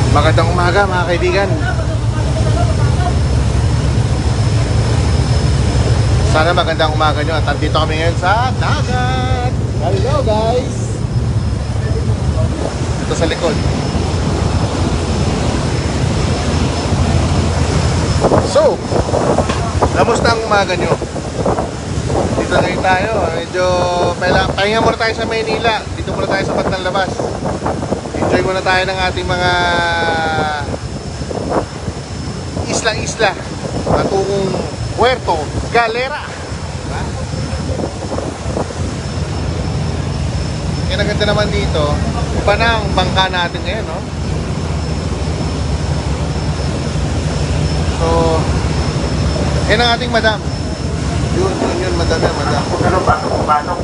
Magandang umaga mga kaibigan. Sana magandang umaga nyo at andito kami ngayon sa dagat. Hello guys. Ito sa likod. So, kamusta ang umaga nyo? Dito na rin tayo. Medyo pahinga muna tayo sa Maynila. Dito muna tayo sa Batang Labas. Enjoy muna tayo ng ating mga isla-isla patungong Puerto Galera. Diba? Yan ang ganda naman dito. Iba na ang bangka natin ngayon, no? So, yan ang ating madam. Yun, madam yan, madam. Ano, pasok.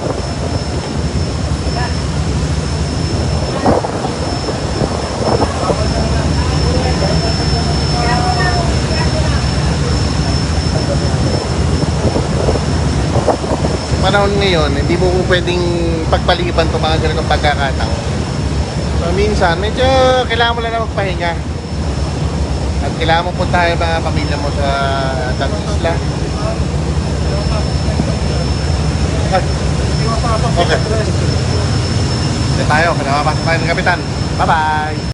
Panahon ngayon, hindi mo pwedeng pagpaliban itong mga ganitong pagkakataon. So, minsan, medyo kailangan mo lang na magpahinga. At kailangan mo puntahan yung mga pamilya mo sa isla. Okay. Dito tayo, pinapapasok tayo ng kapitan. Bye-bye!